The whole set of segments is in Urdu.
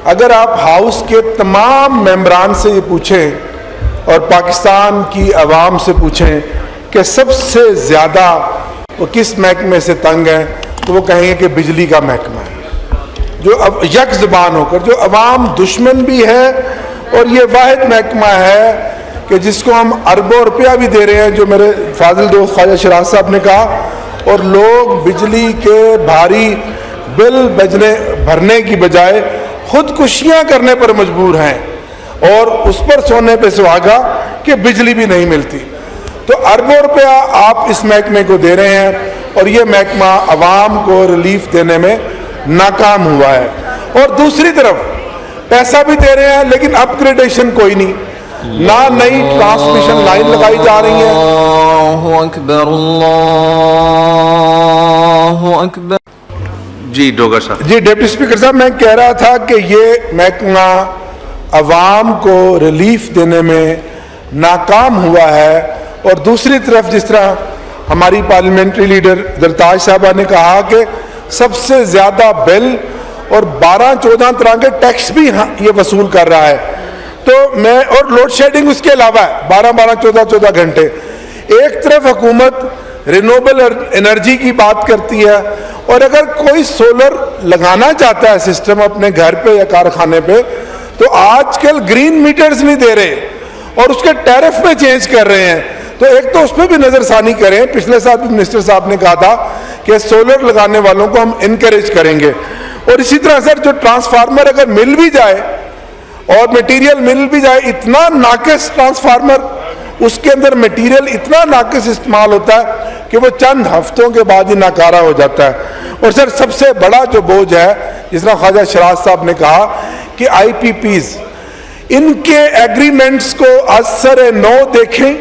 اگر آپ ہاؤس کے تمام ممبران سے یہ پوچھیں اور پاکستان کی عوام سے پوچھیں کہ سب سے زیادہ وہ کس محکمے سے تنگ ہیں، تو وہ کہیں گے کہ بجلی کا محکمہ ہے، جو اب یک زبان ہو کر، جو عوام دشمن بھی ہے اور یہ واحد محکمہ ہے کہ جس کو ہم اربوں روپیہ بھی دے رہے ہیں، جو میرے فاضل دوست خواجہ شیراز صاحب نے کہا، اور لوگ بجلی کے بھاری بل بھرنے کی بجائے خودکشیاں کرنے پر مجبور ہیں، اور اس پر سونے پہ سہاگا کہ بجلی بھی نہیں ملتی۔ تو اربوں روپیہ آپ اس محکمے کو دے رہے ہیں اور یہ محکمہ عوام کو ریلیف دینے میں ناکام ہوا ہے، اور دوسری طرف پیسہ بھی دے رہے ہیں لیکن اپ گریڈیشن کوئی نہیں، نہ نئی ٹرانسمیشن لائن لگائی جا رہی ہے۔ اللہ اکبر، اللہ اکبر۔ جی ڈوگر صاحب۔ جی ڈپٹی اسپیکر صاحب، میں کہہ رہا تھا کہ یہ محکمہ عوام کو ریلیف دینے میں ناکام ہوا ہے، اور دوسری طرف جس طرح ہماری پارلیمنٹری لیڈر درتاج صاحبہ نے کہا کہ سب سے زیادہ بل اور 12-14 طرح کے ٹیکس بھی یہ وصول کر رہا ہے، تو میں، اور لوڈ شیڈنگ اس کے علاوہ ہے 12-14 گھنٹے۔ ایک طرف حکومت رینویبل انرجی کی بات کرتی ہے، اور اگر کوئی سولر لگانا چاہتا ہے سسٹم اپنے گھر پہ یا کارخانے پہ، تو آج کل گرین میٹرز نہیں دے رہے اور اس کے ٹیرف میں چینج کر رہے ہیں، تو ایک تو اس پہ بھی نظر ثانی کریں۔ پچھلے سال بھی منسٹر صاحب نے کہا تھا کہ سولر لگانے والوں کو ہم انکریج کریں گے، اور اسی طرح سر جو ٹرانسفارمر اگر مل بھی جائے اور میٹیریل مل بھی جائے، اتنا ناقص ٹرانسفارمر، اس کے اندر میٹیریل اتنا ناقص استعمال ہوتا ہے کہ وہ چند ہفتوں کے بعد ہی ناکارہ ہو جاتا ہے۔ اور سر سب سے بڑا جو بوجھ ہے، جس طرح خواجہ شیراز صاحب نے کہا کہ آئی پی پیز، ان کے ایگریمنٹس کو از سر نو دیکھیں،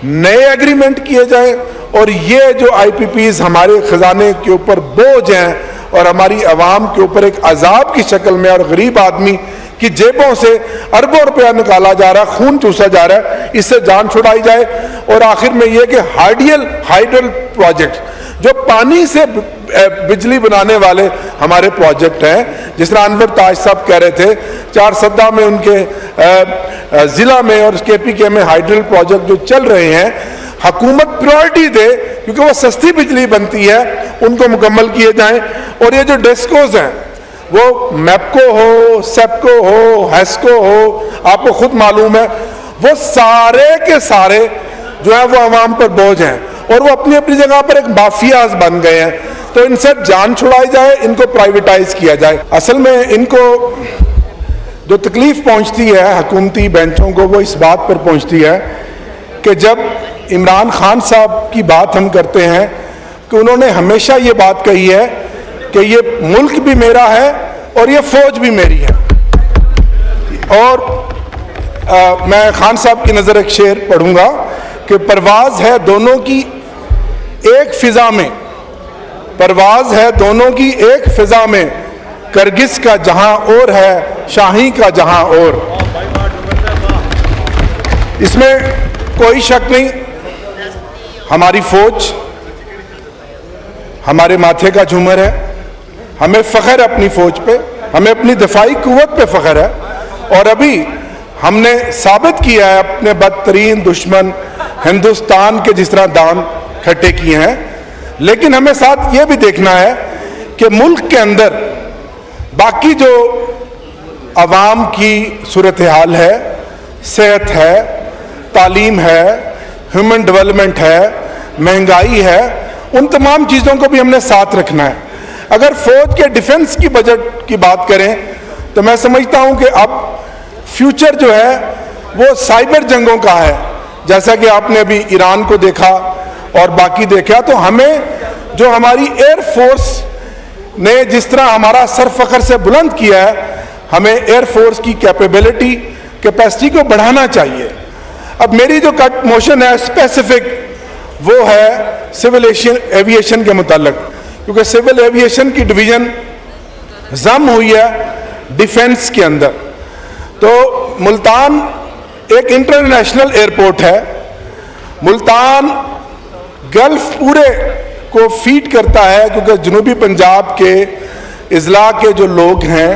نئے ایگریمنٹ کیے جائیں، اور یہ جو آئی پی پیز ہمارے خزانے کے اوپر بوجھ ہیں اور ہماری عوام کے اوپر ایک عذاب کی شکل میں، اور غریب آدمی کی جیبوں سے اربوں روپیہ نکالا جا رہا ہے، خون چوسا جا رہا ہے، اس سے جان چھڑائی جائے۔ اور آخر میں یہ کہ ہائیڈل پروجیکٹ، جو پانی سے بجلی بنانے والے ہمارے پروجیکٹ ہیں، جس طرح انور تاج صاحب کہہ رہے تھے، 4 میں ان کے ضلع میں اور کے پی کے میں ہائیڈل پروجیکٹ جو چل رہے ہیں، حکومت پرائرٹی دے کیونکہ وہ سستی بجلی بنتی ہے، ان کو مکمل کیے جائیں۔ اور یہ جو ڈیسکوز ہیں، وہ میپکو ہو، سیپکو ہو، ہیسکو ہو، آپ کو خود معلوم ہے، وہ سارے کے سارے جو ہیں وہ عوام پر بوجھ ہیں، اور وہ اپنی اپنی جگہ پر ایک مافیاز بن گئے ہیں، تو ان سے جان چھڑائی جائے، ان کو پرائیویٹائز کیا جائے۔ اصل میں ان کو جو تکلیف پہنچتی ہے حکومتی بینچوں کو، وہ اس بات پر پہنچتی ہے کہ جب عمران خان صاحب کی بات ہم کرتے ہیں کہ انہوں نے ہمیشہ یہ بات کہی ہے کہ یہ ملک بھی میرا ہے اور یہ فوج بھی میری ہے۔ اور میں خان صاحب کی نظر ایک شعر پڑھوں گا کہ پرواز ہے دونوں کی ایک فضا میں، پرواز ہے دونوں کی ایک فضا میں، کرگس کا جہاں اور ہے، شاہی کا جہاں اور۔ اس میں کوئی شک نہیں، ہماری فوج ہمارے ماتھے کا جھومر ہے، ہمیں فخر ہے اپنی فوج پہ، ہمیں اپنی دفاعی قوت پہ فخر ہے، اور ابھی ہم نے ثابت کیا ہے اپنے بدترین دشمن ہندوستان کے جس طرح دان کھٹے کیے ہیں۔ لیکن ہمیں ساتھ یہ بھی دیکھنا ہے کہ ملک کے اندر باقی جو عوام کی صورتحال ہے، صحت ہے، تعلیم ہے، ہیومن ڈیولپمنٹ ہے، مہنگائی ہے، ان تمام چیزوں کو بھی ہم نے ساتھ رکھنا ہے۔ اگر فوج کے ڈیفنس کی بجٹ کی بات کریں تو میں سمجھتا ہوں کہ اب فیوچر جو ہے وہ سائبر جنگوں کا ہے، جیسا کہ آپ نے ابھی ایران کو دیکھا اور باقی دیکھا، تو ہمیں جو ہماری ایئر فورس نے جس طرح ہمارا سر فخر سے بلند کیا ہے، ہمیں ایئر فورس کی کیپیسٹی کو بڑھانا چاہیے۔ اب میری جو کٹ موشن ہے اسپیسیفک، وہ ہے سول ایویشن کے متعلق، کیونکہ سول ایویشن کی ڈویژن ضم ہوئی ہے ڈیفنس کے اندر۔ تو ملتان ایک انٹرنیشنل ایئرپورٹ ہے، ملتان گلف پورے کو فیڈ کرتا ہے، کیونکہ جنوبی پنجاب کے اضلاع کے جو لوگ ہیں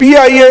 PIA